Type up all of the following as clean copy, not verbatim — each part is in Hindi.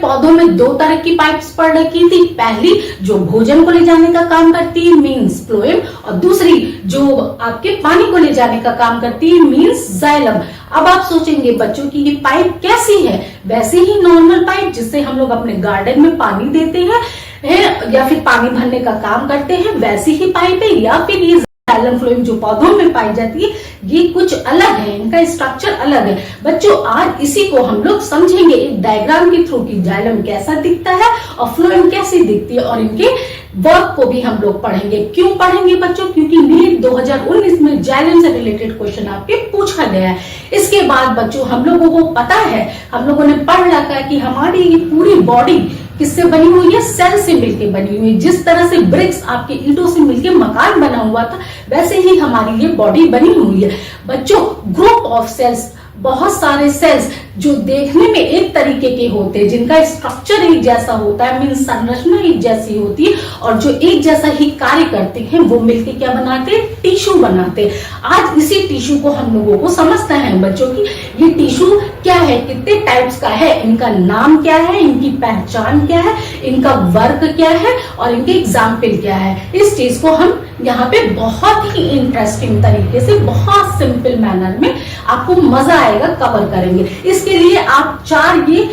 पौधों में दो तरह की पाइप्स पढ़ रखी थी। पहली जो भोजन को ले जाने का काम करती है मीन्स फ्लोएम, और दूसरी जो आपके पानी को ले जाने का काम करती है मीन्स जाइलम। अब आप सोचेंगे बच्चों की ये पाइप कैसी है? वैसे ही नॉर्मल पाइप जिससे हम लोग अपने गार्डन में पानी देते हैं या फिर पानी भरने का काम करते हैं, वैसी ही पाइप है, या फिर ये जाइलम फ्लोएम जो पौधों में पाई जाती है ये कुछ अलग है, इनका स्ट्रक्चर अलग है। बच्चों आज इसी को हम लोग समझेंगे एक डायग्राम के थ्रू कि जाइलम कैसा दिखता है और फ्लोएम कैसी दिखती है, और इनके वर्क को भी हम लोग पढ़ेंगे। क्यों पढ़ेंगे बच्चों? क्योंकि नीट 2019 में जाइलम से रिलेटेड क्वेश्चन आपके पूछा गया है। इसके बाद बच्चों हम लोगों को पता है, हम लोगों ने पढ़ रखा है कि हमारी ये पूरी बॉडी किससे बनी हुई है? सेल से मिलकर बनी हुई है। जिस तरह से ब्रिक्स आपके ईंटों से मिलकर मकान बना हुआ था, वैसे ही हमारी ये बॉडी बनी हुई है। बच्चों ग्रुप ऑफ सेल्स, बहुत सारे सेल्स जो देखने में एक तरीके के होते हैं, जिनका स्ट्रक्चर एक जैसा होता है, मीन संरचना एक जैसी होती है, और जो एक जैसा ही कार्य करते हैं, वो मिलकर क्या बनाते हैं? टिश्यू बनाते हैं। आज इसी टिश्यू को हम लोगों को समझते हैं बच्चों की ये टिश्यू क्या है, कितने टाइप्स का है, इनका नाम क्या है, इनकी पहचान क्या है, इनका वर्क क्या है और इनके एग्जाम्पल क्या है। इस चीज को हम यहाँ पे बहुत ही इंटरेस्टिंग तरीके से, बहुत सिंपल मैनर में आपको मजा आएगा कवर करेंगे। इसके लिए आप 4 ये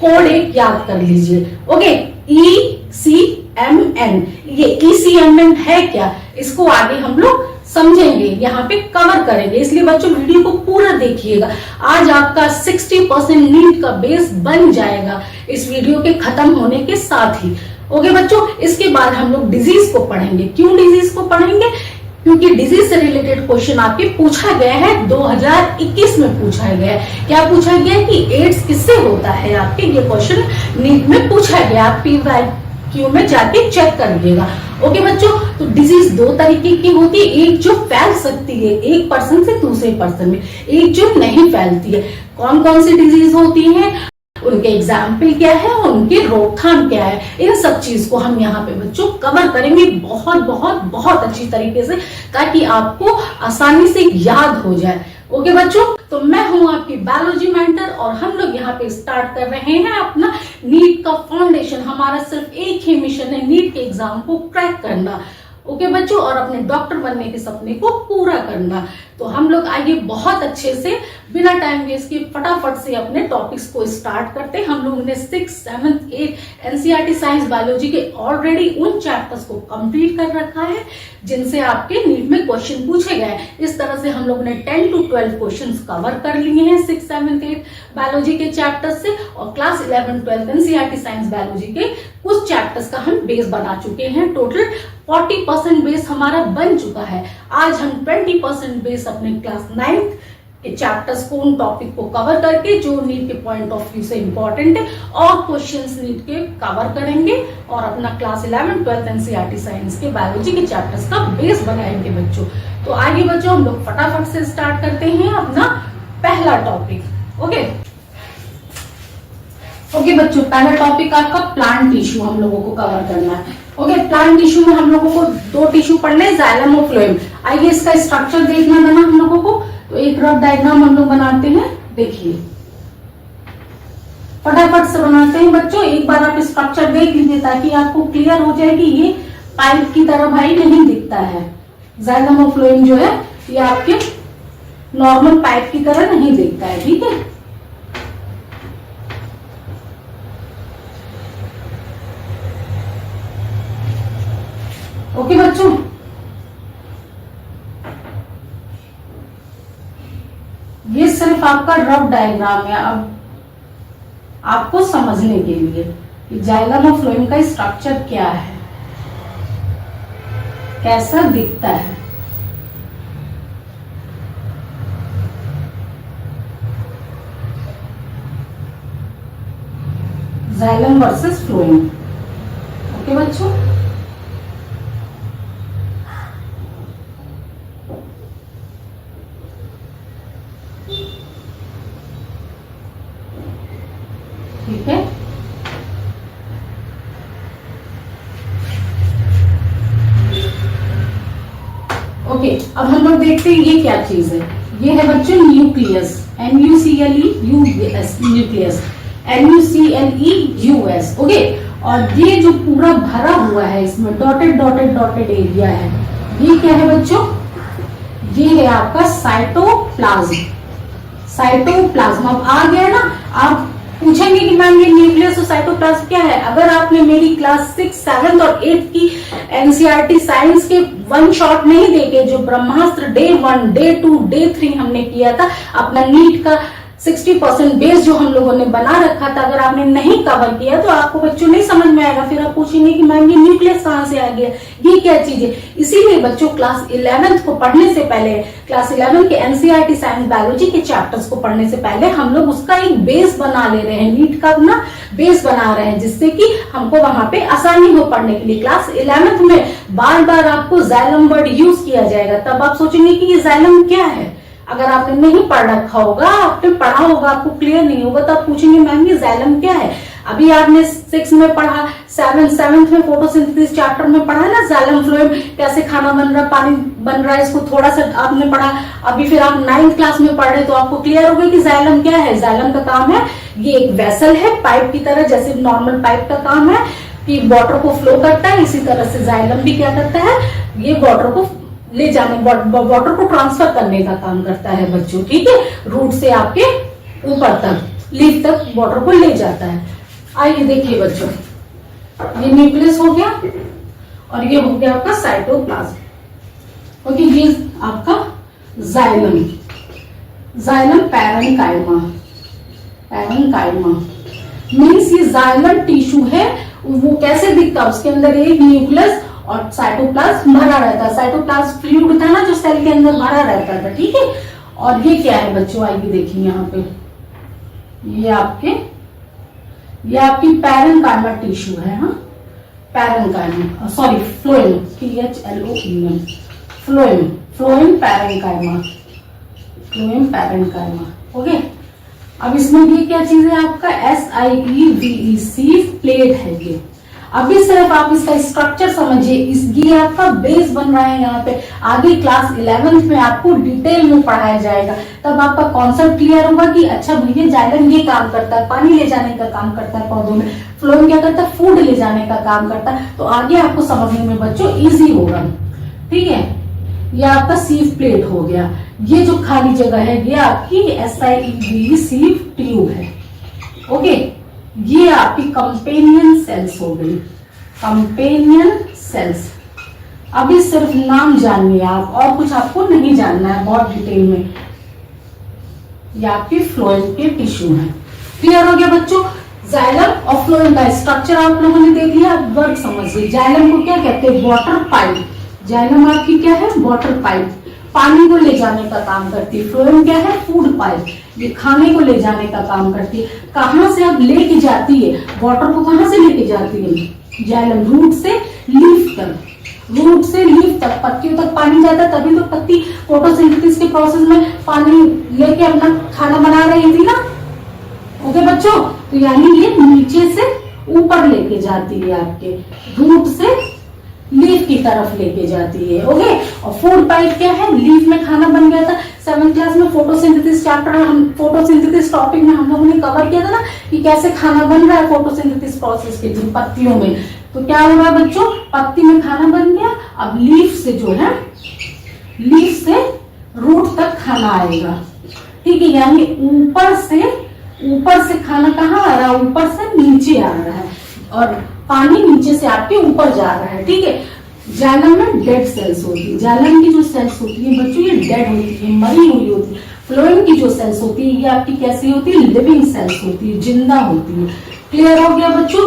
कोड एक याद कर लीजिए। ओके, ECMN, ये ECMN है क्या, इसको आगे हम लोग समझेंगे, यहाँ पे कवर करेंगे। इसलिए बच्चों वीडियो को पूरा देखिएगा। आज आपका 60% नीट का बेस बन जाएगा इस वीडियो के खत्म होने के साथ ही। ओके बच्चों, इसके बाद हम लोग डिजीज को पढ़ेंगे। क्यों डिजीज को पढ़ेंगे? क्योंकि डिजीज से रिलेटेड क्वेश्चन आपके पूछा गया है, 2021 में पूछा गया है। क्या पूछा गया है कि एड्स किससे होता है? आपके ये क्वेश्चन नीट में पूछा गया, आप PYQ में जाके चेक करिएगा। ओके बच्चों, तो डिजीज 2 तरीके की होती है, एक जो फैल सकती है एक पर्सन से दूसरे पर्सन में, एक जो नहीं फैलती है। कौन कौन सी डिजीज होती है, उनके एग्जाम्पल क्या है, उनकी रोकथाम क्या है, इन सब चीज को हम यहाँ पे बच्चों कवर करेंगे बहुत बहुत बहुत अच्छी तरीके से, ताकि आपको आसानी से याद हो जाए। ओके बच्चों, तो मैं हूं आपकी बायोलॉजी मेंटर और हम लोग यहाँ पे स्टार्ट कर रहे हैं अपना नीट का फाउंडेशन। हमारा सिर्फ एक ही मिशन है, नीट के एग्जाम को क्रैक करना। ओके बच्चों, और अपने डॉक्टर बनने के सपने को पूरा करना। तो हम लोग आइए बहुत अच्छे से बिना टाइम वेस्ट किए फटाफट से अपने टॉपिक्स को स्टार्ट करते हैं। हम लोगों ने 6th, 7th, 8th NCERT science biology के ऑलरेडी उन चैप्टर्स को कंप्लीट कर रखा है जिनसे आपके नीट में क्वेश्चन पूछे गए। इस तरह से हम लोगों ने 10 to 12 क्वेश्चन कवर कर लिए हैं 6th, 7th, 8th बायोलॉजी के चैप्टर्स से, और क्लास 11, 12 एनसीईआरटी साइंस बायोलॉजी के कुछ चैप्टर्स का हम बेस बना चुके हैं। टोटल 40% बेस हमारा बन चुका है। आज हम 20% बेस अपने क्लास 9th के चैप्टर्स को, उन टॉपिक को कवर करके जो नीट के पॉइंट ऑफ व्यू से इंपॉर्टेंट है, और क्वेश्चंस नीट के कवर करेंगे, और अपना क्लास 11, 12 एनसीईआरटी साइंस के बायोलॉजी के चैप्टर्स का बेस बनाएंगे बच्चों। तो आगे बच्चों हम लोग फटाफट से स्टार्ट करते हैं अपना पहला टॉपिक। ओके बच्चों, पहला टॉपिक आपका प्लांट टिश्यू हम लोगों को कवर करना है। ओके, प्लांट टिश्यू में हम लोगों को 2 टिश्यू पढ़ने हैं, जाइलम और फ्लोएम। आइए इसका स्ट्रक्चर देखना देना हम लोगों को। तो एक रफ डायग्राम हम लोग बनाते हैं, देखिए फटाफट से बनाते हैं बच्चों। एक बार आप स्ट्रक्चर देख लीजिए ताकि आपको क्लियर हो जाए कि ये पाइप की तरह भाई नहीं दिखता है। जाइलम और फ्लोएम जो है ये आपके नॉर्मल पाइप की तरह नहीं दिखता है, ठीक है। ओके बच्चों, ये सिर्फ आपका रफ डायग्राम है अब आपको समझने के लिए कि जाइलम और फ्लोएम का स्ट्रक्चर क्या है, कैसा दिखता है। Xylem versus phloem. ओके बच्चों, ठीक है। ओके, अब हम लोग देखते हैं ये क्या चीज है। ये है बच्चों nucleus, NUCLEUS, nucleus. NUCLEUS, okay. और ये जो पूरा भरा हुआ है इसमें डॉटेड डॉटेड डॉटेड एरिया है, ये क्या है बच्चों? ये है आपका साइटोप्लाज्म। साइटोप्लाज्म अब आ गया ना। आप पूछेंगे कि मैम ये न्यूक्लियस और साइटोप्लाज्म क्या है? अगर आपने मेरी क्लास 6, 7 और 8 की एनसीईआरटी साइंस के वन शॉट नहीं देखे, जो ब्रह्मास्त्र डे 1, डे 2, डे 3 हमने किया था, अपना नीट का 60% बेस जो हम लोगों ने बना रखा था, अगर आपने नहीं कवर किया तो आपको बच्चों नहीं समझ में आएगा। फिर आप पूछेंगे कि मैम ये न्यूक्लियस कहां से आ गया, ये क्या चीज है? इसीलिए बच्चों क्लास 11th को पढ़ने से पहले, क्लास 11 के एनसीईआरटी साइंस बायोलॉजी के चैप्टर्स को पढ़ने से पहले हम लोग उसका एक बेस बना ले रहे हैं, नीट का अपना बेस बना रहे हैं, जिससे कि हमको वहां पे आसानी हो पढ़ने के लिए। क्लास 11th में बार बार आपको जाइलम वर्ड यूज किया जाएगा, तब आप सोचेंगे कि ये जाइलम क्या है। अगर आपने नहीं पढ़ रखा होगा, आपने पढ़ा होगा, आपको क्लियर नहीं होगा, तो आप पूछेंगे मैम ये जाइलम क्या है? अभी आपने 6 में पढ़ा, 7th में फोटोसिंथेसिस चैप्टर में पढ़ा ना, जाइलम फ्लोएम कैसे खाना बन रहा है, पानी बन रहा है, इसको थोड़ा सा आपने पढ़ा। अभी फिर आप 9th क्लास में पढ़ रहे, तो आपको क्लियर हो गया कि जाइलम क्या है। जाइलम का काम है, ये एक वेसल है पाइप की तरह, जैसे नॉर्मल पाइप का काम है कि वाटर को फ्लो करता है, इसी तरह से जाइलम भी क्या करता है, ये वाटर को ले जाने, वाटर को ट्रांसफर करने का काम करता है बच्चों, ठीक है। रूट से आपके ऊपर तक, लीफ तक वाटर को ले जाता है। आइए देखिए बच्चों, ये न्यूक्लियस हो गया और ये हो गया आपका साइटोप्लाज्म। ओके, ये आपका xylem, xylem parenchyma. Parenchyma means ये जाइलम टिश्यू है। वो कैसे दिखता है? उसके अंदर एक न्यूक्लियस और साइटोप्लाज्म भरा रहता है। साइटोप्लाज्म फ्लूइड था ना जो सेल के अंदर भरा रहता था, ठीक है। और ये क्या है बच्चों? आइए देखिए यहाँ पे, ये आपकी पैरेन्काइमा टिश्यू है। हाँ, parenchyma, sorry phloem, PHLOEM, phloem, phloem parenchyma, phloem parenchyma. Okay, अब इसमें ये क्या चीज है आपका? SIEVE, सीव प्लेट है ये। अभी सिर्फ आप इसका स्ट्रक्चर समझिए, ये आपका बेस बन रहा है यहाँ पे। आगे क्लास 11th में आपको डिटेल में पढ़ाया जाएगा, तब आपका कॉन्सेप्ट क्लियर होगा कि अच्छा भैया जाइलम ये काम करता है, पानी ले जाने का काम करता है पौधों में, फ्लोएम क्या करता है, फूड ले जाने का काम करता है। तो आगे आपको समझने में बच्चों इजी होगा, ठीक है। ये आपका सीव प्लेट हो गया। ये जो खाली जगह है ये आपकी SIEVE सीव ट्यूब है। ओके, ये आपकी कंपेनियन सेल्स हो गई, कंपेनियन सेल्स। अभी सिर्फ नाम जानिए आप, और कुछ आपको नहीं जानना है बहुत डिटेल में। ये आपकी फ्लोएम के टिश्यू है। क्लियर हो गया बच्चों? जाइलम और फ्लोएम का स्ट्रक्चर आप लोगों ने देख लिया। अब वर्ड समझिए, जाइलम को क्या कहते हैं? Water pipe. जाइलम आपकी क्या है? वाटर पाइप, पानी को ले जाने का काम करती है। फ्लोएम क्या है? फूड पाइप, ये खाने को ले जाने का काम करती है। कहां से अब लेके जाती है वाटर को? कहां से लेके जाती है जाइलम? रूट से लीफ तक, रूट से लीफ तक, पत्तियों तक पानी जाता है, तभी तो पत्ती फोटोसिंथेसिस के प्रोसेस में पानी लेके अपना खाना बना रही थी ना। ओके बच्चों, तो यानी ये नीचे से ऊपर लेके जाती है, आपके रूट से लीफ की तरफ लेके जाती है। ओके, और फूड पाइप क्या है? लीफ में खाना बन गया था। 7th क्लास में फोटोसिंथेसिस चैप्टर, हम फोटोसिंथेसिस टॉपिक में हम लोगों ने कवर किया था ना कि कैसे खाना बन रहा है फोटोसिंथेसिस प्रोसेस के थ्रू पत्तियों में। तो क्या हो रहा है बच्चों? पत्ती में खाना बन गया, अब लीफ से जो है, लीफ से रूट तक खाना आएगा, ठीक है। यानी ऊपर से खाना कहाँ आ रहा है? ऊपर से नीचे आ रहा है, और पानी नीचे से आपके ऊपर जा रहा है, ठीक है। जाइलम में डेड सेल्स होती है। जाइलम की जो सेल्स होती है बच्चों, ये डेड होती है, मरी हुई होती है। फ्लोएम की जो सेल्स होती है ये आपकी कैसी होती है? लिविंग सेल्स होती है, जिंदा होती है। क्लियर हो गया बच्चों?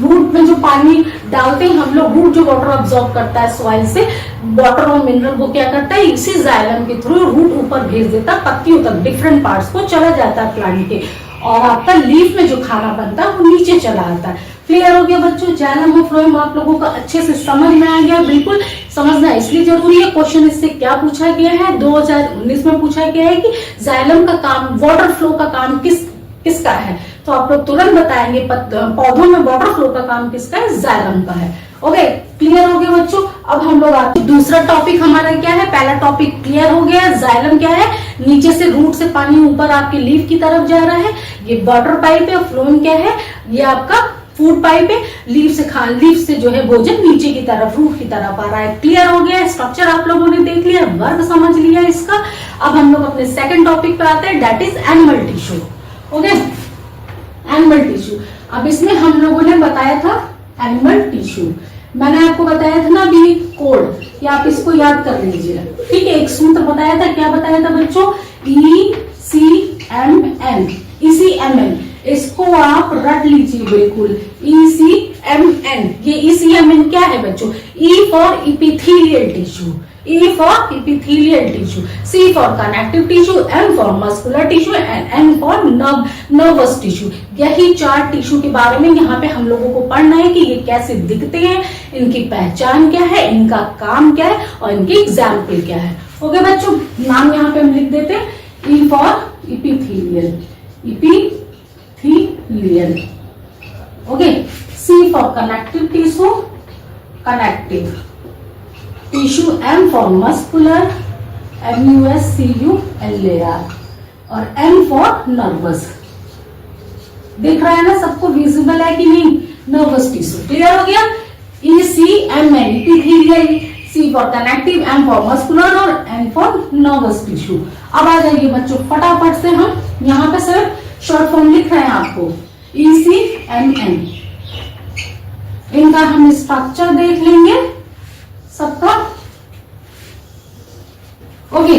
रूट में जो पानी डालते हैं हम लोग, रूट जो वाटर ऑब्जॉर्व करता है सॉइल से, वाटर और मिनरल वो क्या करता है? इसी जाइलम के थ्रू रूट ऊपर भेज देता है, पत्तियों तक डिफरेंट पार्ट्स को चला जाता है प्लांट के, और आपका लीफ में जो खाना बनता है वो नीचे चला आता है। क्लियर हो गया बच्चों? जाइलम और फ्लोएम आप लोगों का अच्छे से समझ में आ गया। बिल्कुल समझना इसलिए जरूरी है। क्वेश्चन इससे क्या पूछा गया है? 2019 में पूछा गया है कि जाइलम का काम, वाटर फ्लो का काम किसका है? तो आप लोग तुरंत बताएंगे पौधों में वाटर फ्लो का काम किसका है? जाइलम का है। ओके, क्लियर हो गया बच्चों। अब हम लोग आते दूसरा टॉपिक हमारा क्या है, पहला टॉपिक क्लियर हो गया। जाइलम क्या है, नीचे से रूट से पानी ऊपर आपके लीफ की तरफ जा रहा है। ये वाटर पाइप है। फ्लोएम क्या है, ये आपका फूड पाइप है। लीफ से जो है भोजन नीचे की तरफ रूट की तरफ आ रहा है। क्लियर हो गया। स्ट्रक्चर आप लोगों ने देख लिया, वर्ग समझ लिया इसका। अब हम लोग अपने सेकंड टॉपिक पे आते हैं, that is animal tissue. Okay, animal tissue. अब इसमें हम लोगों ने बताया था एनिमल टिश्यू, मैंने आपको बताया था ना अभी कोड, कि आप इसको याद कर लीजिए। ठीक है, एक सूत्र बताया था, क्या बताया था बच्चों, ECMN, ECMN, इसको आप रट लीजिए बिल्कुल, ECMN। ये ECMN क्या है बच्चों, E for epithelial tissue, E for epithelial tissue, C for connective tissue, M for muscular tissue and N for nervous tissue. यही 4 टिश्यू के बारे में यहाँ पे हम लोगों को पढ़ना है कि ये कैसे दिखते हैं, इनकी पहचान क्या है, इनका काम क्या है और इनकी एग्जाम्पल क्या है। ओके बच्चों, नाम यहाँ पे हम लिख देते हैं, E for epithelial, epithelial. Okay, C for connective tissue, connective tissue, M for muscular, MUSCULAR, और N फॉर नर्वस। दिख रहा है ना सबको, विजिबल है कि नहीं, नर्वस टिश्यू। क्लियर हो गया। ECMN epithelial, C for connective, M for muscular और N फॉर नर्वस टिश्यू। अब आ जाइए बच्चों फटाफट से, हम यहाँ पे सिर्फ शॉर्ट फॉर्म लिख रहे हैं आपको, ECMN। इनका हम स्ट्रक्चर देख लेंगे सबका। ओके,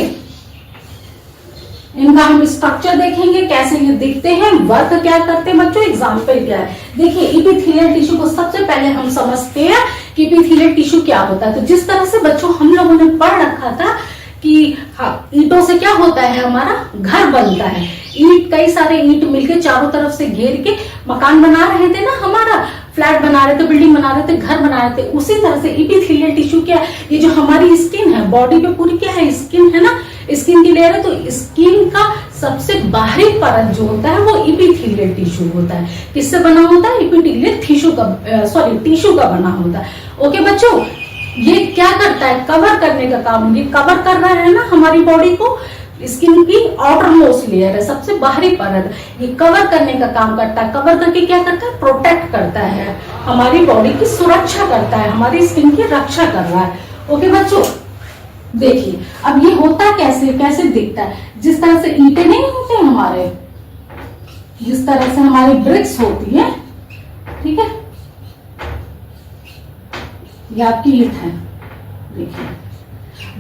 इनका हम स्ट्रक्चर देखेंगे, कैसे ये दिखते हैं, वर्क क्या करते हैं बच्चों, एग्जाम्पल क्या है। देखिए, इपिथेलियल टिश्यू को सबसे पहले हम समझते हैं कि इपिथेलियल टिश्यू क्या होता है। तो जिस तरह से बच्चों हम लोगों ने पढ़ रखा था कि हाँ, ईंटों से क्या होता है, हमारा घर बनता है। ईंट, कई सारे ईंट मिलके चारों तरफ से घेर के मकान बना रहे थे ना, हमारा फ्लैट बना रहे थे, बिल्डिंग बना रहे थे, घर बना रहे थे। उसी तरह से इपिथेलियल टिश्यू क्या है, ये जो हमारी स्किन है, बॉडी पे पूरी क्या है, स्किन है ना, स्किन की लेयर है। तो स्किन का सबसे बाहरी परत जो होता है वो इपिथेलियल टिश्यू होता है। किससे बना होता है, इपिथेलियल टिश्यू का, टिश्यू का बना होता है। ओके बच्चों, ये क्या करता है, कवर करने का काम। ये कवर कर रहा है ना हमारी बॉडी को, स्किन की आउटर मोस्ट लेयर है, सबसे बाहरी परत, ये कवर करने का काम करता है। कवर करके क्या करता है, प्रोटेक्ट करता है, हमारी बॉडी की सुरक्षा करता है, हमारी स्किन की रक्षा कर रहा है। ओके बच्चों, देखिए अब ये होता कैसे, कैसे दिखता है, जिस तरह से ईंटें नहीं होते हमारे, जिस तरह से हमारी ब्रिक्स होती है, ठीक है, ये आपकी ईंट है, देखिए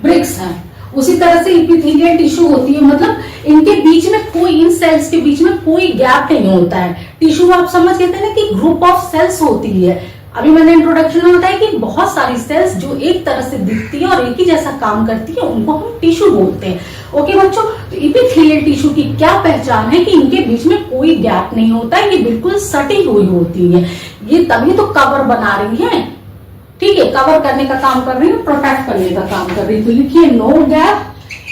ब्रिक्स है, उसी तरह से इपिथेलियल टिश्यू होती है। मतलब इनके बीच में कोई, इन सेल्स के बीच में कोई गैप नहीं होता है। टिश्यू आप समझ गए थे ना कि ग्रुप ऑफ सेल्स होती है। अभी मैंने इंट्रोडक्शन में बताया कि बहुत सारी सेल्स जो एक तरह से दिखती है और एक ही जैसा काम करती है, उनको हम टिश्यू बोलते हैं। ओके बच्चों, तो इपिथेलियल टिश्यू की क्या पहचान है कि इनके बीच में कोई गैप नहीं होता है, ये बिल्कुल सटी हुई होती है। ये तभी तो कवर बना रही है, ठीक है, कवर करने का काम कर रही है, प्रोटेक्ट करने का काम कर रही है। तो लिखिए नो गैप,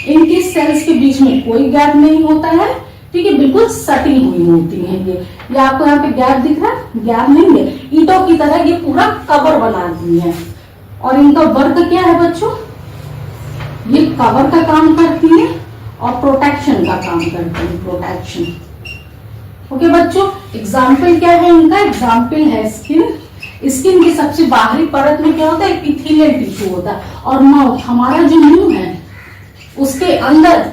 इनकी सेल्स के बीच में कोई गैप नहीं होता है, ठीक है, बिल्कुल सटी हुई होती है। ये आपको यहाँ पे गैप दिख रहा है, गैप नहीं है, ईंटों की तरह ये पूरा कवर बनाती है। और इनका वर्क क्या है बच्चों, ये कवर का काम करती है और प्रोटेक्शन का काम करती है, प्रोटेक्शन। ओके बच्चों, एग्जाम्पल क्या है इनका, एग्जाम्पल है स्किन। स्किन की सबसे बाहरी परत में क्या होता है, इपिथेलियल टिश्यू होता है। और माउथ, हमारा जो मुंह है उसके अंदर,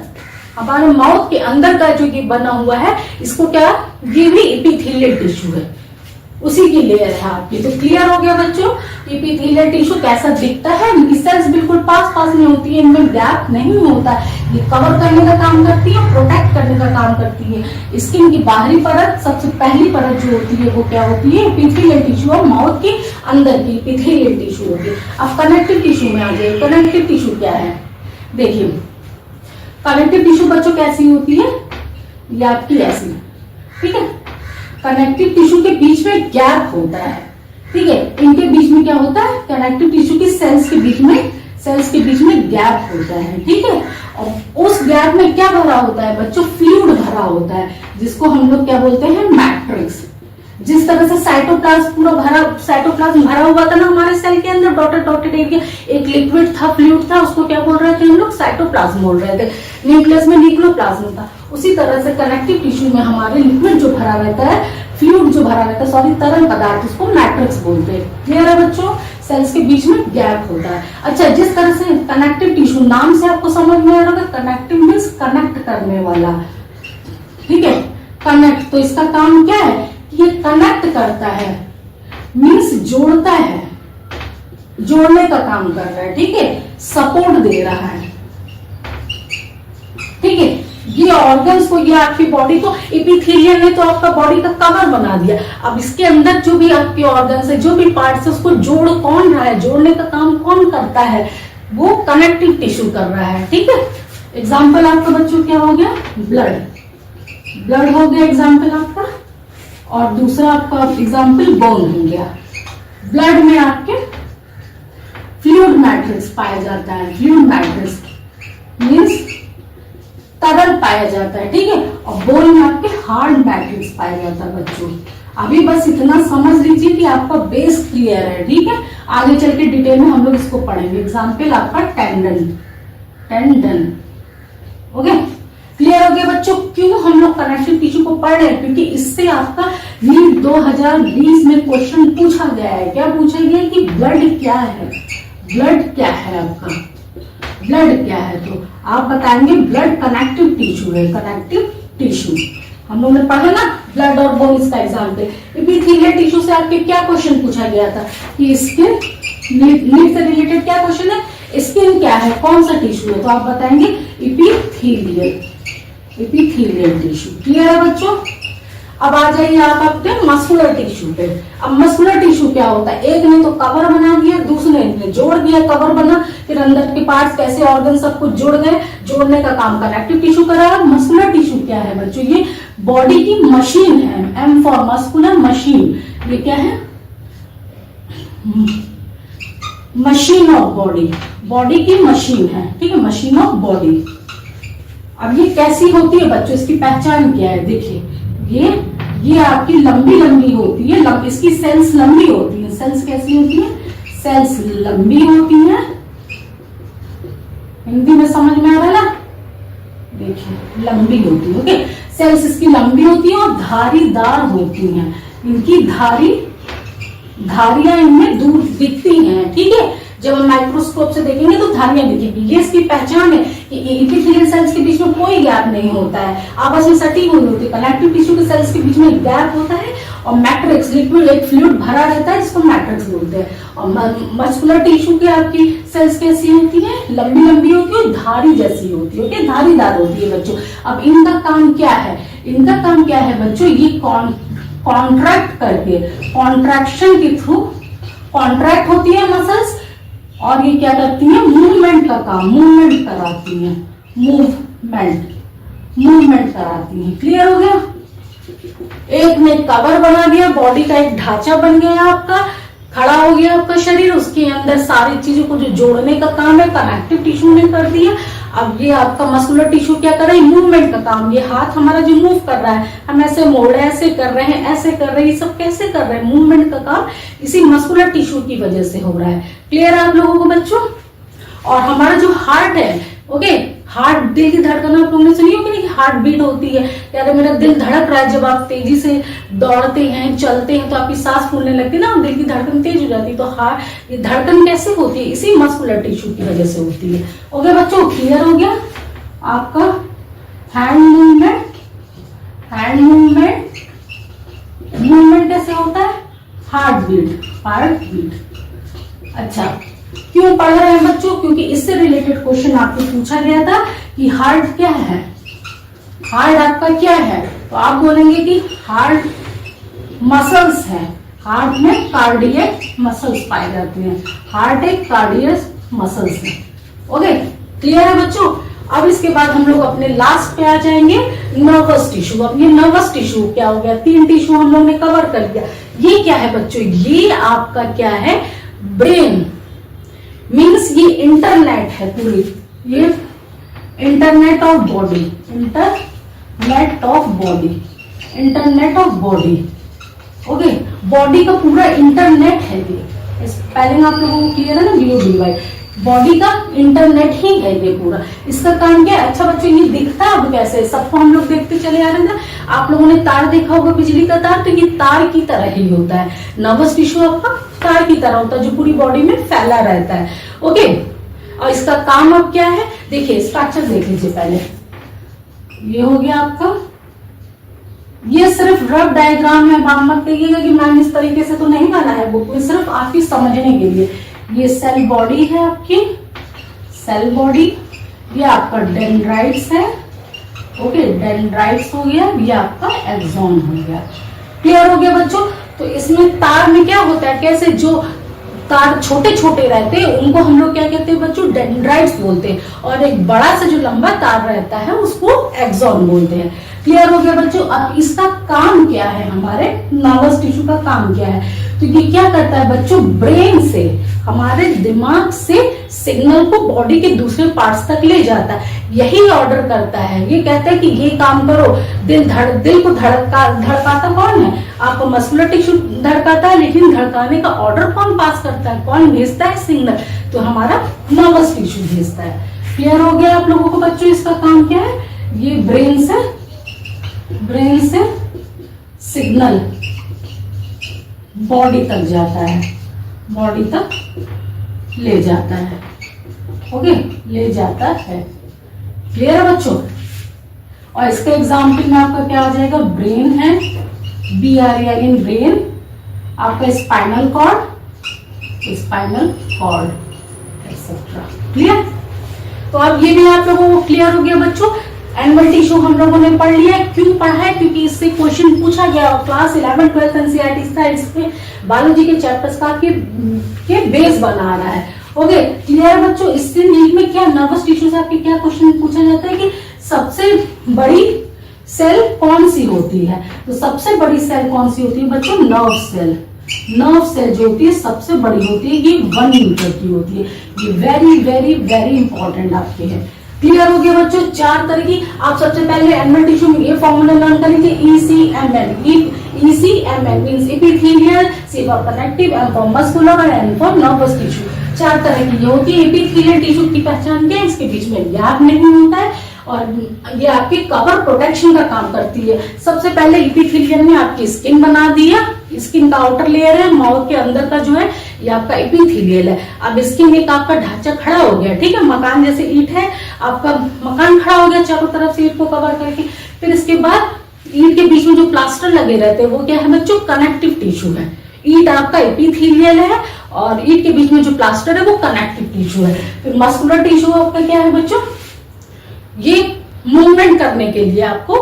हमारे माउथ के अंदर का जो ये बना हुआ है, इसको क्या, ये भी इपिथेलियल टिश्यू है, उसी की लेयर है आपकी। तो क्लियर हो गया बच्चों, इपिथेलियल टिश्यू कैसा दिखता है। इनकी सेल्स बिल्कुल पास पास में होती है, इनमें गैप नहीं होता, ये कवर करने का काम करती है, प्रोटेक्ट करने का काम करती है। स्किन की बाहरी परत, सबसे पहली परत जो होती है वो क्या होती है, इपिथेलियल टिश्यू, और माउथ के अंदर की इपिथेलियल टिश्यू होती है। अब कनेक्टिव टिश्यू में आ जाए, कनेक्टिव टिश्यू क्या है, देखिए कनेक्टिव टिश्यू बच्चों कैसी होती है, ये आपकी ऐसी, ठीक है, कनेक्टिव टिश्यू के बीच में गैप होता है, ठीक है, इनके बीच में क्या होता है, कनेक्टिव टिश्यू की सेल्स के बीच में गैप होता है, ठीक है। और उस गैप में क्या भरा होता है बच्चों, फ्लूइड भरा होता है, जिसको हम लोग क्या बोलते हैं, मैट्रिक्स, जिस तरह से साइटोप्लाज्म पूरा साइटोप्लाज्म भरा हुआ था ना हमारे सेल के अंदर, डॉटेड एरिया, एक लिक्विड था, फ्लूइड था, उसको क्या बोल रहे थे हम लोग? साइटोप्लाज्म बोल रहे थे। न्यूक्लियस में न्यूक्लियोप्लाज्म था। उसी तरह से कनेक्टिव टिश्यू में हमारे लिक्विड जो भरा रहता है, फ्लूइड जो भरा रहता है, सॉरी तरल पदार्थ, उसको मैट्रिक्स बोलते हैं। क्लियर है बच्चों? सेल्स के बीच में गैप होता है। अच्छा, जिस तरह से कनेक्टिव टिश्यू, नाम से आपको समझ में आ रहा है, कनेक्टिव मीन्स कनेक्ट करने वाला, ठीक है, कनेक्ट। तो इसका काम क्या है? ये कनेक्ट करता है, मीन्स जोड़ता है, जोड़ने का काम कर रहा है, ठीक है, सपोर्ट दे रहा है, ठीक है। ये ऑर्गन्स को, ये आपकी बॉडी को, एपिथेलियम ने तो आपका बॉडी का कवर बना दिया। अब इसके अंदर जो भी आपके ऑर्गन्स है, जो भी पार्ट्स है, उसको जोड़ कौन रहा है, जोड़ने का काम कौन करता है? वो कनेक्टिव टिश्यू कर रहा है, ठीक है। एग्जाम्पल आपका बच्चों क्या हो गया? ब्लड हो गया एग्जाम्पल आपका, और दूसरा आपका एग्जाम्पल बोन हो गया। ब्लड में आपके फ्लूइड मैट्रिक्स पाया जाता है, फ्लूइड मैट्रिक्स मीन्स तरल पाया जाता है, ठीक है। और बोन में आपके हार्ड मैट्रिक्स पाया जाता है बच्चों। अभी बस इतना समझ लीजिए कि आपका बेस क्लियर है, ठीक है। आगे चल के डिटेल में हम लोग इसको पढ़ेंगे। एग्जाम्पल आपका टेंडन, ओके। क्लियर हो गया बच्चों? क्यों हम लोग कनेक्टिव टिश्यू को पढ़ रहे हैं? क्योंकि इससे आपका नीट 2020 में क्वेश्चन पूछा गया है। क्या पूछा गया है? कि ब्लड क्या है, ब्लड क्या है आपका, ब्लड क्या है? तो आप बताएंगे ब्लड कनेक्टिव टिश्यू है, कनेक्टिव टिश्यू। हम लोगों ने पढ़ा ना ब्लड और बोन्स का एग्जाम्पल। एपिथेलियल टिश्यू से आपके क्या क्वेश्चन पूछा गया था? कि स्किन, नीट से रिलेटेड क्या क्वेश्चन है? स्किन क्या है, कौन सा टिश्यू है? तो आप बताएंगे एपिथेलियल टिश्यू। क्लियर है बच्चों? अब आ जाइए आप अपने मस्कुलर टिश्यू पे। अब मस्कुलर टिश्यू क्या होता है? एक ने तो कवर बना दिया, दूसरे ने जोड़ दिया, कवर बना, फिर अंदर के पार्ट्स कैसे ऑर्गन सब कुछ जुड़ गए, जोड़ने का काम कनेक्टिव टिश्यू कर रहा है। मस्कुलर टिश्यू क्या है बच्चों? ये बॉडी की मशीन है, एम फॉर मस्कुलर मशीन। ये क्या है? मशीन ऑफ बॉडी, बॉडी की मशीन है, ठीक है, मशीन ऑफ बॉडी। अब ये कैसी होती है बच्चों? इसकी पहचान क्या है? देखिए, ये आपकी लंबी लंबी होती है, इसकी सेल्स लंबी होती है। सेल्स कैसी होती है? सेल्स लंबी होती है। हिंदी में समझ में आ रहा है ना? देखिए, लंबी होती है, ओके। सेल्स इसकी लंबी होती है और धारीदार होती हैं। इनकी धारियां इनमें दूर दिखती हैं, ठीक है। जब हम माइक्रोस्कोप से देखेंगे तो धारियां दिखेंगी। ये इसकी पहचान है कि एपिथेलियल सेल्स के बीच में कोई गैप नहीं होता है, आपस में सटी हुई होती है। कनेक्टिव टिश्यू के सेल्स के बीच में गैप होता है और मैट्रिक्स, लिक्विड, एक फ्लूइड भरा रहता है, जिसको मैट्रिक्स बोलते हैं। और मस्कुलर टिश्यू की आपकी सेल्स कैसी होती है? लंबी लंबी होती है, धारी जैसी होती है, ओके, धारीदार होती है बच्चों। अब इनका काम क्या है? इनका काम क्या है बच्चों? ये कॉन्ट्रैक्ट करके, कॉन्ट्रैक्शन के थ्रू कॉन्ट्रैक्ट होती है मसल्स, और ये क्या करती है? मूवमेंट का काम, मूवमेंट कराती है, मूवमेंट कराती है। क्लियर हो गया? एक ने कवर बना दिया, बॉडी का एक ढांचा बन गया आपका, खड़ा हो गया आपका शरीर, उसके अंदर सारी चीजों को जो जोड़ने का काम है कनेक्टिव टिश्यू ने कर दिया। अब ये आपका मस्कुलर टिश्यू क्या कर रहा है? मूवमेंट का काम। ये हाथ हमारा जो मूव कर रहा है, हम ऐसे मोड़ रहे हैं, ऐसे कर रहे हैं, ऐसे कर रहे हैं, ये सब कैसे कर रहे हैं? मूवमेंट का काम इसी मस्कुलर टिश्यू की वजह से हो रहा है। क्लियर है आप लोगों को बच्चों? और हमारा जो हार्ट है, ओके, हार्ट, दिल की धड़कन आप लोगों ने सुनी होगी कि हार्ट बीट होती है, यार मेरा दिल धड़क रहा है। जब आप तेजी से दौड़ते हैं, चलते हैं, तो आपकी सांस फूलने लगती है ना, दिल की धड़कन तेज हो जाती है। तो हार्ट, ये धड़कन कैसे होती है? इसी मस्कुलर टिश्यू की वजह से होती है। ओके बच्चों, क्लियर हो गया आपका? हैंड मूवमेंट कैसे होता है? Heartbeat. अच्छा, क्यों पढ़ रहे हैं बच्चों? क्योंकि इससे रिलेटेड क्वेश्चन आपको पूछा गया था कि हार्ट क्या है, हार्ट आपका क्या है? तो आप बोलेंगे कि हार्ट मसल्स है। हार्ट में कार्डियक मसल्स पाए जाते हैं, हार्ट एक कार्डियक मसल्स है। ओके, क्लियर है बच्चों? अब इसके बाद हम लोग अपने लास्ट पे आ जाएंगे, नर्वस टिश्यू। अब ये नर्वस टिश्यू क्या हो गया? 3 टिश्यू हम लोग ने कवर कर दिया। ये क्या है बच्चों? ये आपका क्या है? ब्रेन। मीन्स ये इंटरनेट है पूरी, ये internet of body, okay, body का पूरा इंटरनेट है ये, स्पेलिंग आप लोगों को क्लियर है ना, BODY, बॉडी का इंटरनेट ही है ये पूरा। इसका काम क्या है? अच्छा बच्चों, ये दिखता है अब कैसे, सबको हम लोग देखते चले आ रहे हैं। आप लोगों ने तार देखा होगा, बिजली का तार, तो ये तार की तरह ही होता है। नर्वस टिश्यू आपका तार की तरह होता है जो पूरी बॉडी में फैला रहता है। ओके, और इसका काम अब क्या है, देखिए स्ट्रक्चर देख लीजिए पहले। ये हो गया आपका, ये सिर्फ रफ डायग्राम है, बात मत कहिएगा कि मैम इस तरीके से तो नहीं बना है बुक में, सिर्फ आपकी समझने के लिए। ये सेल बॉडी है आपकी, सेल बॉडी, ये आपका डेंड्राइट्स है। ओके, डेंड्राइट्स हो गया, ये आपका एक्सॉन हो गया। क्लियर हो गया बच्चों? तो इसमें तार में क्या होता है, कैसे जो तार छोटे छोटे रहते हैं उनको हम लोग क्या कहते हैं बच्चों, डेंड्राइट्स बोलते हैं, और एक बड़ा सा जो लंबा तार रहता है उसको एक्सॉन बोलते हैं। क्लियर हो गया बच्चों? अब इसका काम क्या है, हमारे नर्वस टिश्यू का काम क्या है? तो ये क्या करता है बच्चों, ब्रेन से, हमारे दिमाग से सिग्नल को बॉडी के दूसरे पार्ट्स तक ले जाता है। यही ऑर्डर करता है, ये कहता है कि ये काम करो। दिल को धड़काता कौन है? आपको मस्कुलर टिश्यू धड़काता है, लेकिन धड़काने का ऑर्डर कौन पास करता है, कौन भेजता है सिग्नल? तो हमारा नर्वस टिश्यू भेजता है। क्लियर हो गया आप लोगों को बच्चों? इसका काम क्या है, ये ब्रेन से सिग्नल बॉडी तक जाता है, बॉडी तक ले जाता है। ओके, ले जाता है। क्लियर है बच्चों? और इसका एग्जाम्पल में आपका क्या आ जाएगा, ब्रेन है, BRAIN ब्रेन, आपका स्पाइनल कॉर्ड एक्सेट्रा। क्लियर? तो अब ये भी आप लोगों को क्लियर हो गया बच्चों। एनिमल टिश्यू हम लोगों ने पढ़ लिया। क्यों पढ़ा है? क्योंकि इससे क्वेश्चन पूछा गया और क्लास 11, 12 एनसीईआरटी था, इसमें बायोलॉजी के चैप्टर्स का के बेस बना रहा है। ओके, क्लियर बच्चों? इससे नीट में क्या नर्वस टिश्यू से आपके क्या क्वेश्चन पूछा जाता है कि सबसे बड़ी सेल कौन सी होती है? तो सबसे बड़ी सेल कौन सी होती है बच्चों? Nerve cell. नर्व सेल जो होती है सबसे बड़ी होती है, ये 1 मीटर की होती है। ये वेरी वेरी वेरी इंपॉर्टेंट आपके है। क्लियर हो गया बच्चों? 4 तरह की। आप सबसे पहले एनिमल टिश्यू में ये फॉर्मूला लर्न करेंगे, ECMN। ECMN means epithelial, C for connective, M for muscular और N फॉर नर्वस टिश्यू। 4 तरह की ये होती है। एपिथेलियल टिश्यू की पहचान क्या है? इसके बीच में गैप नहीं होता है और ये आपकी कवर प्रोटेक्शन का काम करती है। सबसे पहले एपिथेलियल ने आपकी स्किन बना दिया, स्किन का आउटर लेयर है, माउथ के अंदर का जो है ये आपका एपिथेलियल है। अब स्किन एक आपका ढांचा खड़ा हो गया, ठीक है, मकान जैसे ईंट है, आपका मकान खड़ा हो गया चारों तरफ से ईंट को कवर करके। फिर इसके बाद ईंट के बीच में जो प्लास्टर लगे रहते हैं वो क्या है बच्चों? कनेक्टिव टिश्यू है। ईंट आपका एपिथेलियल है और ईंट के बीच में जो प्लास्टर है वो कनेक्टिव टिश्यू है। फिर मस्कुलर टिश्यू आपका क्या है बच्चों? ये मूवमेंट करने के लिए आपको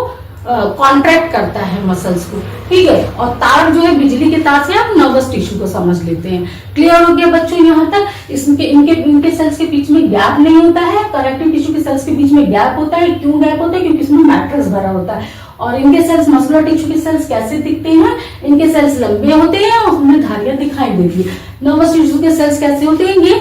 कॉन्ट्रैक्ट करता है मसल्स को, ठीक है। और तार जो है बिजली के तार से आप नर्वस टिश्यू को समझ लेते हैं। क्लियर हो गया बच्चों यहाँ तक? इनके सेल्स के बीच में गैप नहीं होता है, कनेक्टिव टिश्यू के सेल्स के बीच में गैप होता है। क्यों गैप होता है? क्योंकि इसमें मैट्रिक्स भरा होता है। और इनके सेल्स, मस्कुलर टिश्यू के सेल्स कैसे दिखते हैं? इनके सेल्स लंबे होते हैं और उसमें धारियां दिखाई देती है। नर्वस टिश्यू के सेल्स कैसे होते हैं? ये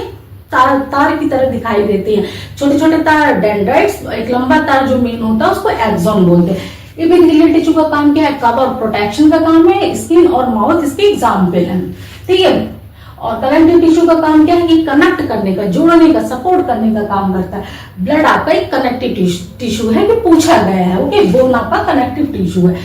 तार की तरह दिखाई देते हैं, छोटे छोटे तार, डेंड्राइट्स। एक लंबा तार जो मेन होता है उसको एक्सॉन बोलते हैं। एपिथेलियल टिश्यू का काम क्या है? कवर प्रोटेक्शन का काम है। स्किन और माउथ इसके एग्जाम्पल हैं, ठीक है। और कनेक्टिव टिश्यू का काम क्या है? कि कनेक्ट करने का, जोड़ने का, सपोर्ट करने का काम करता है। ब्लड आपका एक कनेक्टिव टिश्यू है कि पूछा गया है, ओके। बोन आपका कनेक्टिव टिश्यू है।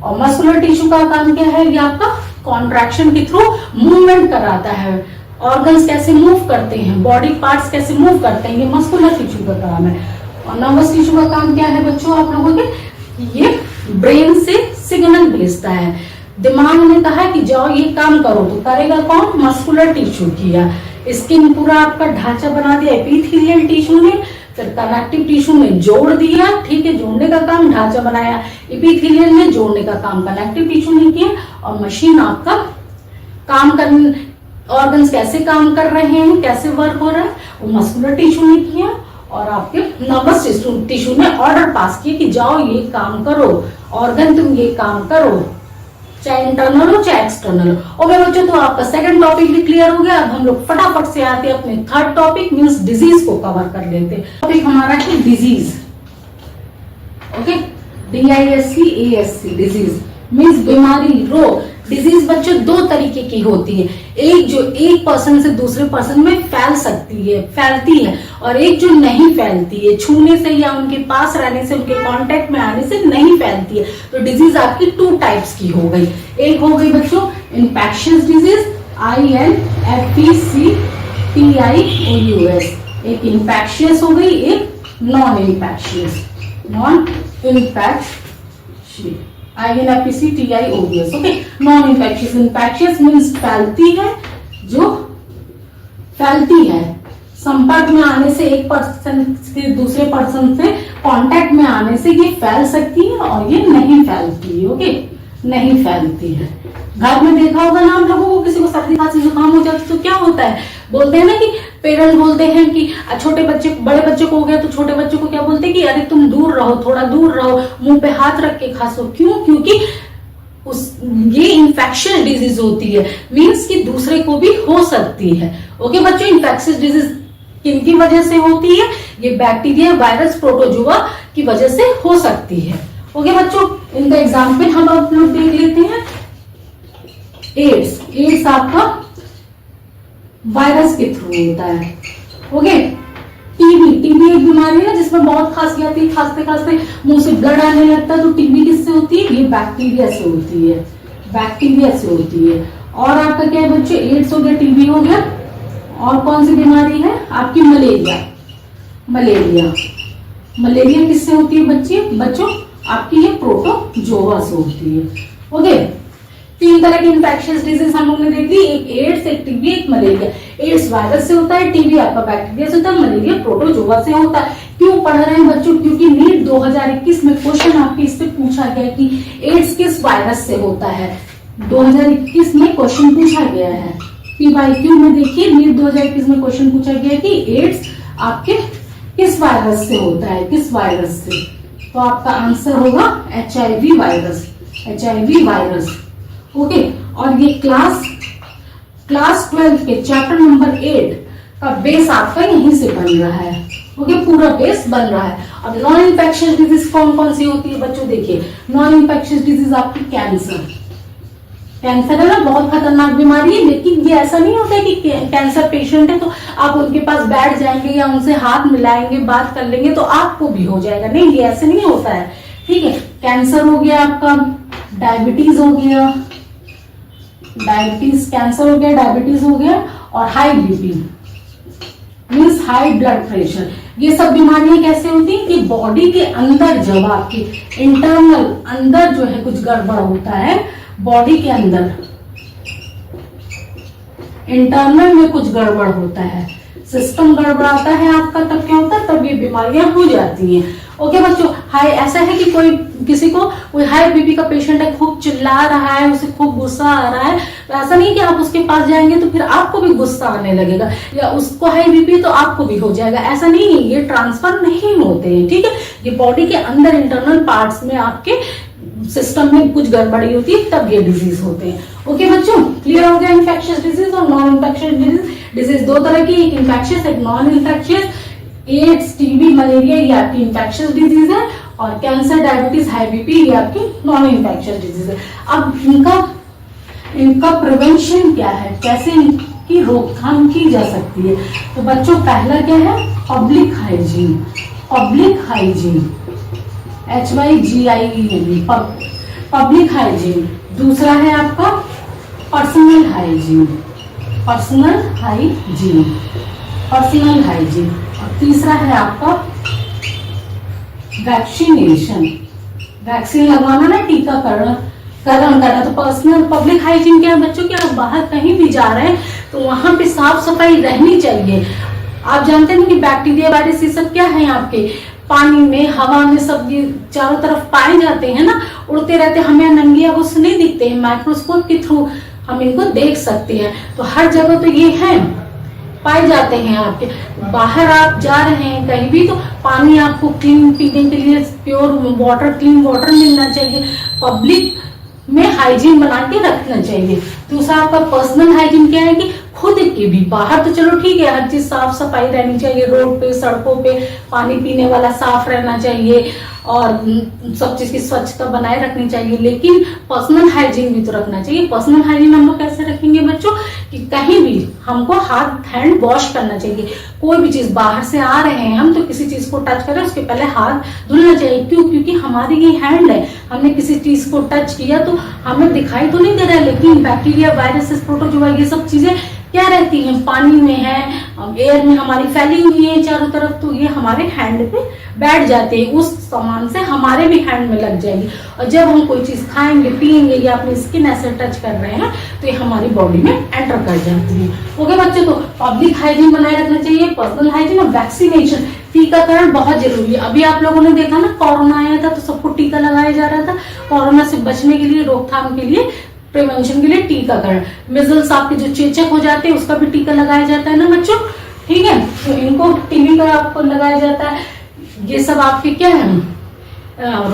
और मस्कुलर टिश्यू का काम क्या है? ये आपका कॉन्ट्रैक्शन के थ्रू मूवमेंट कराता है। ऑर्गन्स कैसे मूव करते हैं, बॉडी पार्ट्स कैसे मूव करते हैं, ये मस्कुलर टिश्यू का काम है। और नर्वस टिश्यू का काम क्या है बच्चों आप लोगों के? ये ब्रेन से सिग्नल भेजता है। दिमाग ने कहा कि जाओ ये काम करो, तो करेगा कौन? मस्कुलर टिश्यू किया। स्किन पूरा आपका ढांचा बना दिया एपिथेलियल टिश्यू ने, फिर कनेक्टिव टिश्यू ने जोड़ दिया, ठीक है, जोड़ने का काम, ढांचा बनाया एपिथेलियल ने, जोड़ने का काम कनेक्टिव टिश्यू ने किया। और मशीन आपका काम कर, ऑर्गन्स कैसे काम कर रहे हैं, कैसे वर्क हो रहा है, वो मस्कुलर टिश्यू ने किया। और आपके नर्वस टिश्यू ने ऑर्डर पास किया कि जाओ ये काम करो, ऑर्गन तुम ये काम करो, चाहे इंटरनल हो चाहे एक्सटर्नल हो। ओके बच्चों, तो आपका सेकंड टॉपिक भी क्लियर हो गया। अब हम लोग फटाफट से आते हैं अपने थर्ड टॉपिक मींस डिजीज को कवर कर लेते हैं। टॉपिक हमारा है disease, okay, DISCASC disease. Means बीमारी, रोग, डिजीज बच्चों दो तरीके की होती है। एक जो एक पर्सन से दूसरे पर्सन में फैलती है और एक जो नहीं फैलती है, छूने से या उनके पास रहने से, उनके कांटेक्ट में आने से नहीं फैलती है। तो डिजीज आपकी 2 टाइप्स की हो गई। एक हो गई बच्चों इन्फेक्शियस डिजीज, INFECTIOUS, एक इन्फेक्शियस हो गई, एक non infectious. INFECTIOUS, okay. Non infectious, infectious means फैलती है, जो फैलती है, संपर्क में आने से, एक पर्सन से दूसरे पर्सन से कांटेक्ट में आने से ये फैल सकती है और ये नहीं फैलती है, ओके, नहीं फैलती है। घर में देखा होगा ना आप लोगों को, किसी को सर्दी खांसी जुकाम हो जाती तो क्या होता है, बोलते हैं ना कि पेरेंट्स बोलते हैं कि छोटे बच्चे, बड़े बच्चे को हो गया तो छोटे बच्चे को क्या बोलते हैं कि अरे तुम दूर रहो, थोड़ा दूर रहो, मुंह पे हाथ रख के खांसो। क्यों? क्योंकि ये इन्फेक्शियस डिजीज होती है, मीन्स कि दूसरे को भी हो सकती है। ओके बच्चों, इन्फेक्शियस डिजीज किनकी वजह से होती है? ये बैक्टीरिया, वायरस, प्रोटोजोआ की वजह से हो सकती है। ओके बच्चों, इनका एग्जाम्पल हम आप लोग देख लेते हैं। एड्स आपका वायरस के थ्रू होता है। ओके, टीबी एक बीमारी है जिसमें बहुत खांसी आती है, खांसते खांसते मुंह से ब्लड आने लगता है। तो टीबी किससे होती है? ये बैक्टीरिया से होती है, बैक्टीरिया से होती है। और आपका क्या है बच्चों? एड्स हो गया, टीबी हो गया, और कौन सी बीमारी है आपकी? मलेरिया किससे होती है बच्चों? आपकी ये प्रोटोजोआ से होती है। ओके, 3 तरह की इन्फेक्शियस डिजीज हम लोग ने देख ली, एक एड्स, एक टीबी, एक मलेरिया। एड्स वायरस से होता है, टीबी आपका बैक्टीरिया से होता है, मलेरिया प्रोटोजोआ से होता है। क्यों पढ़ रहे हैं बच्चों? क्योंकि नीट 2021 में क्वेश्चन आपके इस पे पूछा गया कि एड्स किस वायरस से होता है। 2021 में क्वेश्चन पूछा गया है, PYQ में देखिए, नीट 2021 में क्वेश्चन पूछा गया कि एड्स आपके किस वायरस से होता है, किस वायरस से? तो आपका आंसर होगा HIV वायरस। ओके, और ये क्लास 12 के चैप्टर नंबर 8 का बेस आपका यहीं से बन रहा है। ओके, पूरा बेस बन रहा है। अब नॉन इन्फेक्शियस डिजीज कौन कौन सी होती है बच्चों? देखिए, नॉन इन्फेक्शियस डिजीज आपकी कैंसर है ना, बहुत खतरनाक बीमारी है। लेकिन ये ऐसा नहीं होता है कि कैंसर पेशेंट है तो आप उनके पास बैठ जाएंगे या उनसे हाथ मिलाएंगे, बात कर लेंगे तो आपको भी हो जाएगा। नहीं, ये ऐसे नहीं होता है। ठीक है, कैंसर हो गया आपका, डायबिटीज हो गया, कैंसर हो गया, डायबिटीज हो गया, और high BP means high blood pressure. ये सब बीमारियां कैसे होती हैं कि बॉडी के अंदर, जब आपकी इंटरनल अंदर जो है कुछ गड़बड़ होता है, बॉडी के अंदर इंटरनल में कुछ गड़बड़ होता है, सिस्टम गड़बड़ाता है आपका, तब क्या होता है? तब ये बीमारियां हो जाती हैं। ओके बच्चों, हाई ऐसा है कि किसी को कोई हाई बीपी का पेशेंट है, खूब चिल्ला रहा है, उसे खूब गुस्सा आ रहा है, तो ऐसा नहीं कि आप उसके पास जाएंगे तो फिर आपको भी गुस्सा आने लगेगा, या उसको हाई बीपी तो आपको भी हो जाएगा। ऐसा नहीं है, ये ट्रांसफर नहीं होते हैं। ठीक है, ये बॉडी के अंदर इंटरनल पार्ट्स में आपके सिस्टम में कुछ गड़बड़ी होती है, तब ये डिजीज होते हैं। ओके बच्चों, क्लियर हो गया इन्फेक्शियस डिजीज और नॉन इन्फेक्शियस डिजीज 2 तरह की, एक इन्फेक्शियस, एक non infectious. AIDS, TB, malaria ये आपकी इन्फेक्शियस डिजीज है, और कैंसर, डायबिटीज, हाई बीपी ये आपकी नॉन इन्फेक्शियस डिजीज है। अब इनका प्रिवेंशन क्या है, कैसे इनकी रोकथाम की जा सकती है? तो बच्चों, पहला क्या है? Public hygiene, HYGIE, public hygiene. दूसरा है आपका पर्सनल हाइजीन, और तीसरा है आपका वैक्सीन लगवाना ना, टीकाकरण करना। तो पब्लिक हाइजीन क्या है बच्चों? कि आप बाहर कहीं भी जा रहे हैं तो वहां पे साफ सफाई रहनी चाहिए। आप जानते हैं कि बैक्टीरिया, वायरस ये सब क्या है आपके पानी में, हवा में, सब ये चारों तरफ पाए जाते हैं ना, उड़ते रहते हैं। हमें नंगी आंखों से नहीं दिखते हैं, माइक्रोस्कोप के थ्रू हम इनको देख सकते हैं। तो हर जगह तो ये है, पाए जाते हैं आपके। बाहर आप जा रहे हैं कहीं भी तो पानी आपको क्लीन पीने के लिए, प्योर वाटर, क्लीन वाटर मिलना चाहिए। पब्लिक में हाइजीन बना के रखना चाहिए। दूसरा आपका पर्सनल हाइजीन क्या है कि खुद की भी, बाहर तो चलो ठीक है, हर चीज साफ सफाई रहनी चाहिए, रोड पे सड़कों पे पानी पीने वाला साफ रहना चाहिए और सब चीज की स्वच्छता बनाए रखनी चाहिए, लेकिन पर्सनल हाइजीन भी तो रखना चाहिए। पर्सनल हाइजीन हम लोग कैसे रखेंगे बच्चों, कि कहीं भी हमको हाथ हैंड वॉश करना चाहिए। कोई भी चीज बाहर से आ रहे हैं हम, तो किसी चीज को टच करें उसके पहले हाथ धुलना चाहिए। क्यों? क्योंकि हमारी ये हैंड है, हमने किसी चीज को टच किया तो हमें दिखाई तो नहीं दे रहा है, लेकिन बैक्टीरिया, वायरसेस, प्रोटोजोआ, ये सब चीजें क्या रहती हैं, पानी में है, एयर में हमारी फैली हुई है चारों तरफ, तो ये हमारे हैंड पे बैठ जाते हैं, उस सामान से हमारे भी हैंड में लग जाएगी। और जब हम कोई चीज खाएंगे पिएंगे या अपनी स्किन ऐसे टच कर रहे हैं तो ये हमारी बॉडी में एंटर कर जाती है। ओके बच्चों, तो पब्लिक हाइजीन बनाए रखना चाहिए, पर्सनल हाइजीन और वैक्सीनेशन, टीकाकरण बहुत जरूरी है। अभी आप लोगों ने देखा ना, कोरोना आया था तो सबको टीका लगाया जा रहा था, कोरोना से बचने के लिए, रोकथाम के लिए, प्रिवेंशन के लिए टीकाकरण। मिजल्स आपके जो चेचक हो जाते हैं उसका भी टीका लगाया जाता है ना बच्चों, ठीक है, तो इनको टीबी का आपको लगाया जाता है। ये सब आपके क्या है,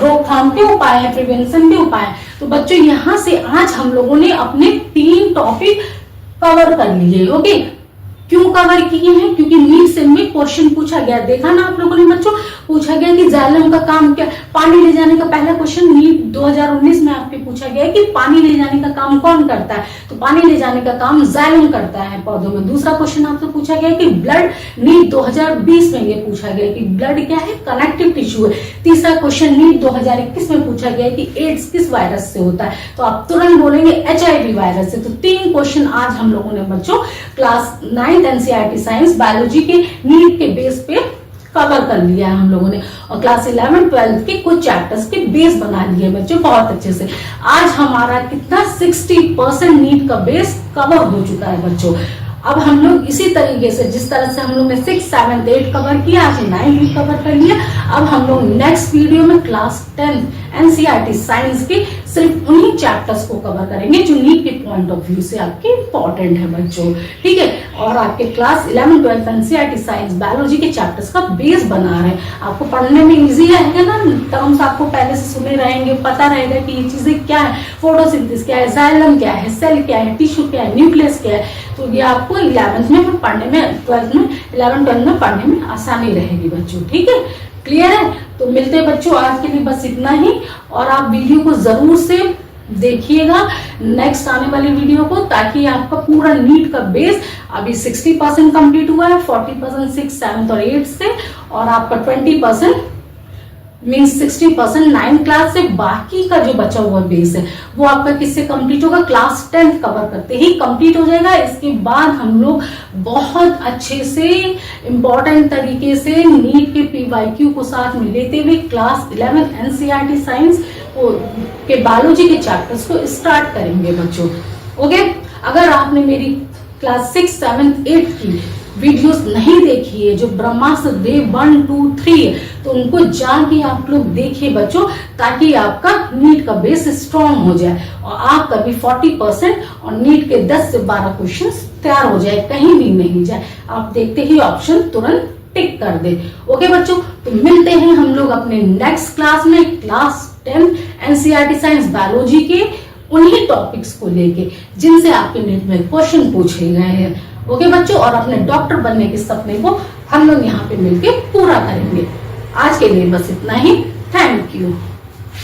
रोकथाम के उपाय है, प्रिवेंशन के उपाय। तो बच्चों यहाँ से आज हम लोगों ने अपने 3 टॉपिक कवर कर लिए। ओके, क्यों कवर किए हैं? क्योंकि नीट से में क्वेश्चन पूछा गया, देखा ना आप लोगों ने बच्चों, पूछा गया कि जाइलम का काम क्या, पानी ले जाने का पहला क्वेश्चन नीट 2019 में आपके पूछा गया कि पानी ले जाने का काम कौन करता है, तो पानी ले जाने का काम जाइलम करता है पौधों में। दूसरा क्वेश्चन आपसे पूछा गया कि ब्लड, नीट 2020 में ये पूछा गया कि ब्लड क्या है, कनेक्टिव टिश्यू है। तीसरा क्वेश्चन नीट 2021 में पूछा गया कि एड्स किस वायरस से होता है, तो आप तुरंत बोलेंगे HIV वायरस से। तो 3 क्वेश्चन आज हम लोगों ने बच्चों क्लास 9 NCERT साइंस बायोलॉजी के नीट के बेस पे कवर कर लिया है हम लोगों ने, और क्लास 11 12 के कुछ चैप्टर्स के बेस बना लिए बच्चों बहुत अच्छे से। आज हमारा कितना 60% नीट का बेस कवर हो चुका है बच्चों। अब हम लोग इसी तरीके से, जिस तरह से हम लोग ने 6, 7, 8 कवर किया, आज 9 भी कवर कर लिया। अब हम लोग नेक्स्ट वीडियो में क्लास 10 NCERT साइंस के सिर्फ उन्हीं चैप्टर्स को कवर करेंगे जो नीट के पॉइंट ऑफ व्यू से आपके इंपॉर्टेंट है बच्चों, ठीक है। और आपके क्लास 11 12 NCERT साइंस बायोलॉजी के चैप्टर्स का बेस बना रहे हैं, आपको पढ़ने में इजी रहेगा ना, टर्म्स आपको पहले से सुने रहेंगे, पता रहेगा कि ये चीजें क्या है, फोटोसिंथेसिस क्या है, जाइलम क्या है, सेल क्या है, टिश्यू क्या है, न्यूक्लियस क्या है। तो ये आपको 11th में पढ़ने में, 12th में, 11 12 में पढ़ने में आसानी रहेगी बच्चों, ठीक है, क्लियर है। तो मिलते हैं बच्चों, आज के लिए बस इतना ही, और आप वीडियो को जरूर से देखिएगा नेक्स्ट आने वाली वीडियो को, ताकि आपका पूरा नीट का बेस अभी 60% कंप्लीट हुआ है, 40% 6, 7 और 8 से, और आपका 20% मीन्स 60% 9 क्लास से, बाकी का जो बचा हुआ बेस है वो आपका किससे कंप्लीट होगा, क्लास 10 कवर करते ही कंप्लीट हो जाएगा। इसके बाद हम लोग बहुत अच्छे से इंपॉर्टेंट तरीके से नीट के PYQ को साथ में लेते हुए क्लास 11 NCERT साइंस के बायोलॉजी के चैप्टर्स को स्टार्ट करेंगे बच्चों। ओके, अगर आपने मेरी क्लास 6, 7, 8 की वीडियोस नहीं देखी है, जो ब्रह्मास्त्र देव 1, 2, 3 है, तो उनको जाके आप लोग देखिए बच्चों, ताकि आपका नीट का बेस स्ट्रॉन्ग हो जाए और आपका भी 40% और नीट के 10 से 12 क्वेश्चंस तैयार हो जाए, कहीं भी नहीं जाए। आप देखते ही ऑप्शन तुरंत टिक कर दे। ओके बच्चों, तो मिलते हैं हम लोग अपने नेक्स्ट क्लास में, क्लास 10 NCERT साइंस बायोलॉजी के उन्हीं टॉपिक्स को लेके जिनसे आपके नीट में क्वेश्चन पूछे गए हैं। ओके बच्चों, और अपने डॉक्टर बनने के सपने को हम लोग यहाँ पे मिलके पूरा करेंगे। आज के लिए बस इतना ही, थैंक यू।